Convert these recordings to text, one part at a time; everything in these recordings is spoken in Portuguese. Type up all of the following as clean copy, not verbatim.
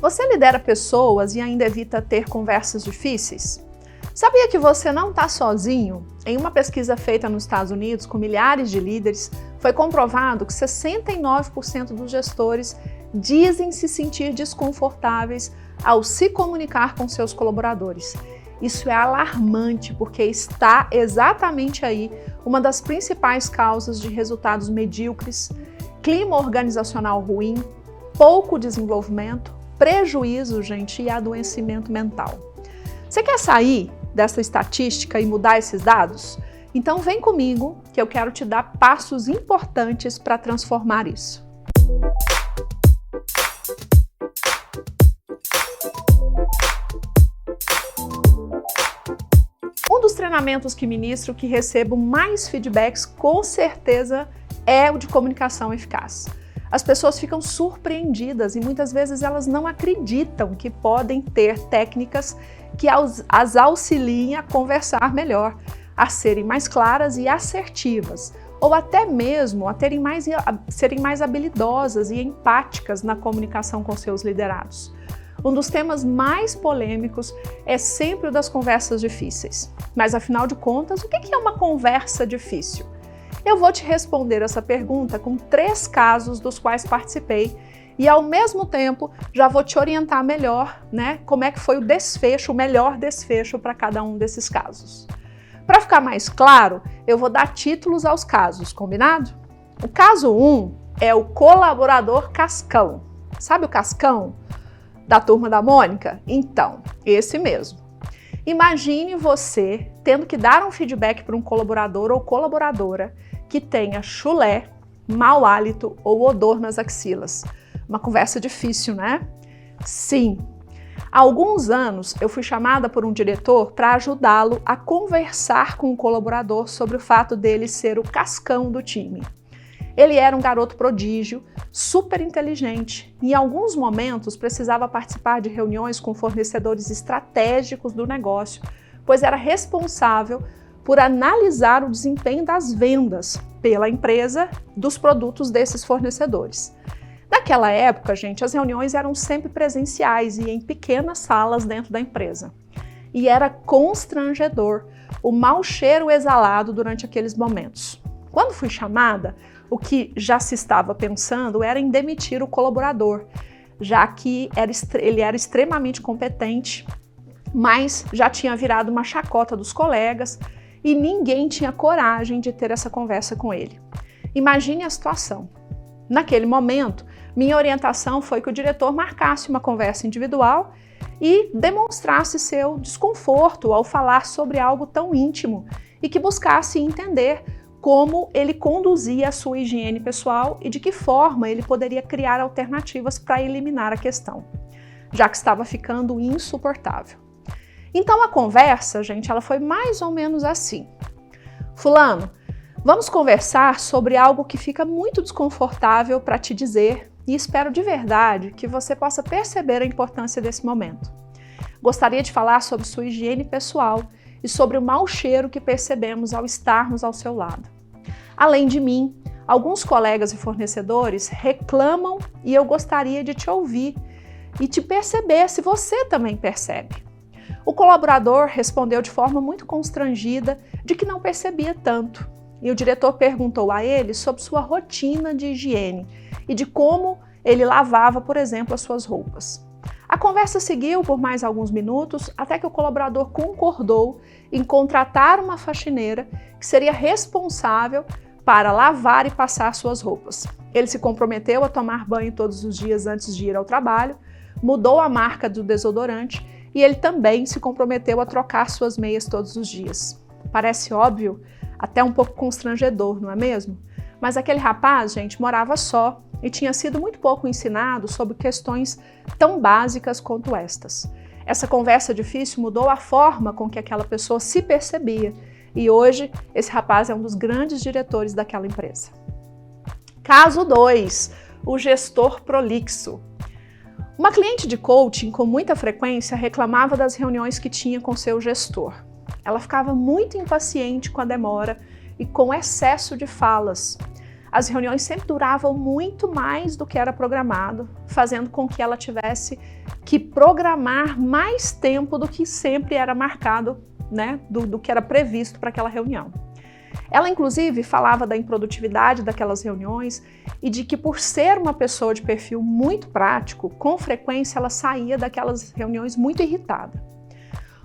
Você lidera pessoas e ainda evita ter conversas difíceis? Sabia que você não está sozinho? Em uma pesquisa feita nos Estados Unidos com milhares de líderes, foi comprovado que 69% dos gestores dizem se sentir desconfortáveis ao se comunicar com seus colaboradores. Isso é alarmante, porque está exatamente aí uma das principais causas de resultados medíocres, clima organizacional ruim, pouco desenvolvimento, prejuízo, gente, e adoecimento mental. Você quer sair dessa estatística e mudar esses dados? Então vem comigo que eu quero te dar passos importantes para transformar isso. Um dos treinamentos que ministro que recebo mais feedbacks, com certeza, é o de comunicação eficaz. As pessoas ficam surpreendidas e muitas vezes elas não acreditam que podem ter técnicas que as auxiliem a conversar melhor, a serem mais claras e assertivas, ou até mesmo a serem mais habilidosas e empáticas na comunicação com seus liderados. Um dos temas mais polêmicos é sempre o das conversas difíceis. Mas afinal de contas, o que é uma conversa difícil? Eu vou te responder essa pergunta com 3 casos dos quais participei e ao mesmo tempo já vou te orientar melhor, como é que foi o melhor desfecho para cada um desses casos. Para ficar mais claro, eu vou dar títulos aos casos, combinado? O caso 1 é o colaborador cascão. Sabe o cascão da Turma da Mônica? Então, esse mesmo. Imagine você tendo que dar um feedback para um colaborador ou colaboradora que tenha chulé, mau hálito ou odor nas axilas. Uma conversa difícil, né? Sim. Há alguns anos eu fui chamada por um diretor para ajudá-lo a conversar com um colaborador sobre o fato dele ser o cascão do time. Ele era um garoto prodígio, super inteligente e em alguns momentos precisava participar de reuniões com fornecedores estratégicos do negócio, pois era responsável por analisar o desempenho das vendas pela empresa dos produtos desses fornecedores. Naquela época, gente, as reuniões eram sempre presenciais e em pequenas salas dentro da empresa. E era constrangedor o mau cheiro exalado durante aqueles momentos. Quando fui chamada, o que já se estava pensando era em demitir o colaborador, já que ele era extremamente competente, mas já tinha virado uma chacota dos colegas e ninguém tinha coragem de ter essa conversa com ele. Imagine a situação. Naquele momento, minha orientação foi que o diretor marcasse uma conversa individual e demonstrasse seu desconforto ao falar sobre algo tão íntimo e que buscasse entender como ele conduzia a sua higiene pessoal e de que forma ele poderia criar alternativas para eliminar a questão, já que estava ficando insuportável. Então a conversa, gente, ela foi mais ou menos assim. Fulano, vamos conversar sobre algo que fica muito desconfortável para te dizer e espero de verdade que você possa perceber a importância desse momento. Gostaria de falar sobre sua higiene pessoal e sobre o mau cheiro que percebemos ao estarmos ao seu lado. Além de mim, alguns colegas e fornecedores reclamam e eu gostaria de te ouvir e te perceber se você também percebe. O colaborador respondeu de forma muito constrangida de que não percebia tanto. E o diretor perguntou a ele sobre sua rotina de higiene e de como ele lavava, por exemplo, as suas roupas. A conversa seguiu por mais alguns minutos até que o colaborador concordou em contratar uma faxineira que seria responsável para lavar e passar suas roupas. Ele se comprometeu a tomar banho todos os dias antes de ir ao trabalho, mudou a marca do desodorante e ele também se comprometeu a trocar suas meias todos os dias. Parece óbvio, até um pouco constrangedor, não é mesmo? Mas aquele rapaz, gente, morava só e tinha sido muito pouco ensinado sobre questões tão básicas quanto estas. Essa conversa difícil mudou a forma com que aquela pessoa se percebia e hoje esse rapaz é um dos grandes diretores daquela empresa. Caso 2, o gestor prolixo. Uma cliente de coaching com muita frequência reclamava das reuniões que tinha com seu gestor. Ela ficava muito impaciente com a demora e com excesso de falas. as reuniões sempre duravam muito mais do que era programado, fazendo com que ela tivesse que programar mais tempo do que sempre era marcado, né, do que era previsto para aquela reunião. Ela, inclusive, falava da improdutividade daquelas reuniões e de que, por ser uma pessoa de perfil muito prático, com frequência ela saía daquelas reuniões muito irritada.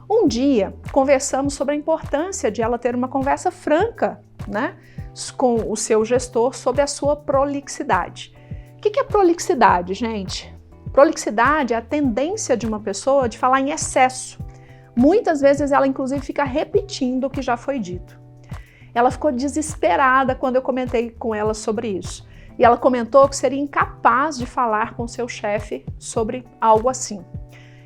Um dia, conversamos sobre a importância de ela ter uma conversa franca, né, com o seu gestor sobre a sua prolixidade. O que é prolixidade, gente? Prolixidade é a tendência de uma pessoa de falar em excesso. Muitas vezes ela, inclusive, fica repetindo o que já foi dito. Ela ficou desesperada quando eu comentei com ela sobre isso. E ela comentou que seria incapaz de falar com seu chefe sobre algo assim.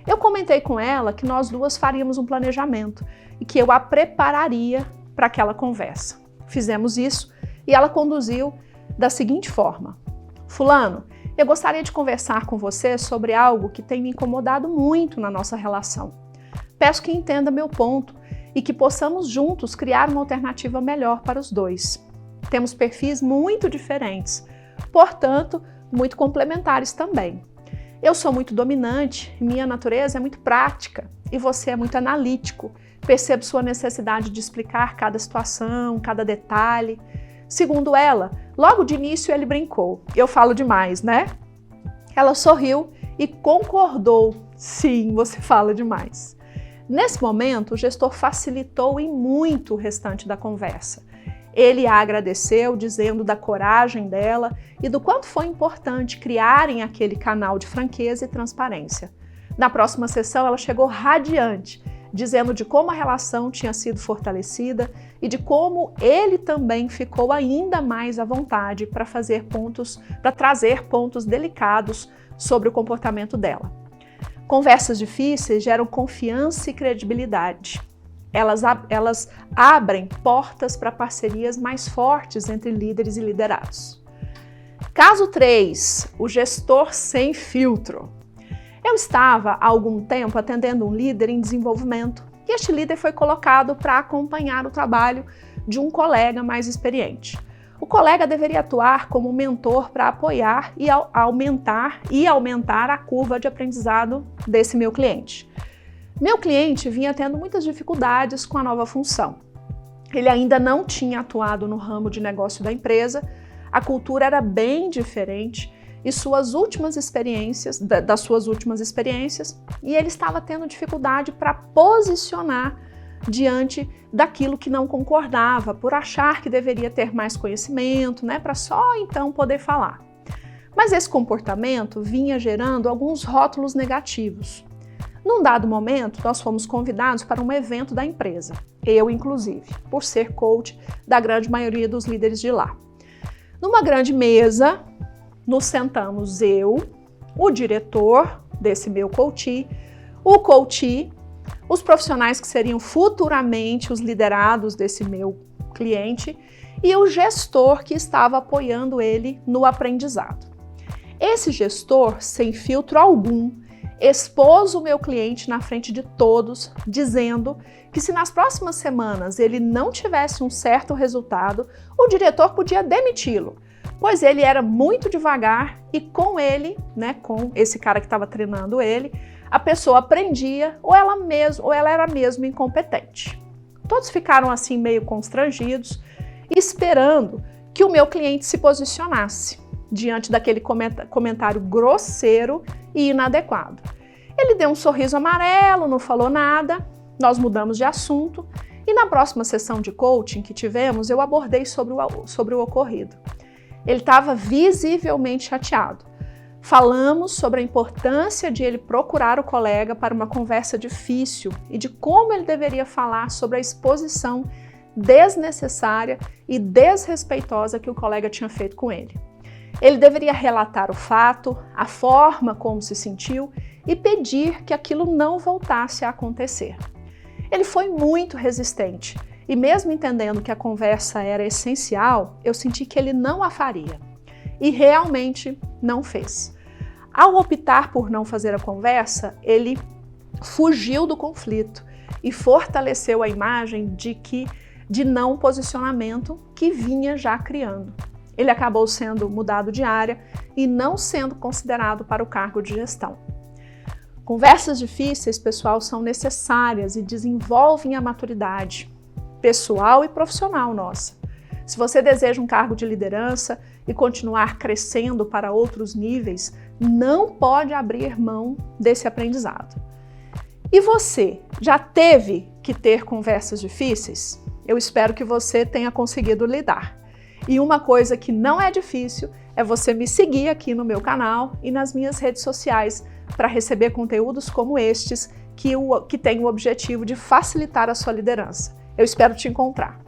Eu comentei com ela que nós duas faríamos um planejamento e que eu a prepararia para aquela conversa. Fizemos isso e ela conduziu da seguinte forma: Fulano, eu gostaria de conversar com você sobre algo que tem me incomodado muito na nossa relação. Peço que entenda meu ponto e que possamos juntos criar uma alternativa melhor para os dois. Temos perfis muito diferentes, portanto, muito complementares também. Eu sou muito dominante, minha natureza é muito prática e você é muito analítico. Percebo sua necessidade de explicar cada situação, cada detalhe. Segundo ela, logo de início ele brincou. Eu falo demais, né? Ela sorriu e concordou. Sim, você fala demais. Nesse momento, o gestor facilitou em muito o restante da conversa. Ele a agradeceu, dizendo da coragem dela e do quanto foi importante criarem aquele canal de franqueza e transparência. Na próxima sessão, ela chegou radiante, dizendo de como a relação tinha sido fortalecida e de como ele também ficou ainda mais à vontade para trazer pontos delicados sobre o comportamento dela. Conversas difíceis geram confiança e credibilidade. Elas abrem portas para parcerias mais fortes entre líderes e liderados. Caso 3, o gestor sem filtro. Eu estava há algum tempo atendendo um líder em desenvolvimento e este líder foi colocado para acompanhar o trabalho de um colega mais experiente. O colega deveria atuar como mentor para apoiar e aumentar a curva de aprendizado desse meu cliente. Meu cliente vinha tendo muitas dificuldades com a nova função. Ele ainda não tinha atuado no ramo de negócio da empresa, a cultura era bem diferente e das suas últimas experiências, e ele estava tendo dificuldade para posicionar diante daquilo que não concordava, por achar que deveria ter mais conhecimento, né, para só então poder falar. Mas esse comportamento vinha gerando alguns rótulos negativos. Num dado momento, nós fomos convidados para um evento da empresa, eu inclusive, por ser coach da grande maioria dos líderes de lá. Numa grande mesa, nos sentamos eu, o diretor desse meu coachee, o coachee, os profissionais que seriam futuramente os liderados desse meu cliente e o gestor que estava apoiando ele no aprendizado. Esse gestor, sem filtro algum, expôs o meu cliente na frente de todos, dizendo que se nas próximas semanas ele não tivesse um certo resultado, o diretor podia demiti-lo, pois ele era muito devagar e com ele, né, com esse cara que estava treinando ele, a pessoa aprendia ou ela era mesmo incompetente. Todos ficaram assim meio constrangidos, esperando que o meu cliente se posicionasse diante daquele comentário grosseiro e inadequado. Ele deu um sorriso amarelo, não falou nada, nós mudamos de assunto e na próxima sessão de coaching que tivemos, eu abordei sobre o ocorrido. Ele estava visivelmente chateado. Falamos sobre a importância de ele procurar o colega para uma conversa difícil e de como ele deveria falar sobre a exposição desnecessária e desrespeitosa que o colega tinha feito com ele. Ele deveria relatar o fato, a forma como se sentiu e pedir que aquilo não voltasse a acontecer. Ele foi muito resistente e mesmo entendendo que a conversa era essencial, eu senti que ele não a faria. E realmente não fez. Ao optar por não fazer a conversa, ele fugiu do conflito e fortaleceu a imagem de não posicionamento que vinha já criando. ele acabou sendo mudado de área e não sendo considerado para o cargo de gestão. Conversas difíceis, pessoal, são necessárias e desenvolvem a maturidade pessoal e profissional nossa. Se você deseja um cargo de liderança e continuar crescendo para outros níveis, não pode abrir mão desse aprendizado. E você, já teve que ter conversas difíceis? Eu espero que você tenha conseguido lidar. E uma coisa que não é difícil é você me seguir aqui no meu canal e nas minhas redes sociais para receber conteúdos como estes que têm o objetivo de facilitar a sua liderança. Eu espero te encontrar.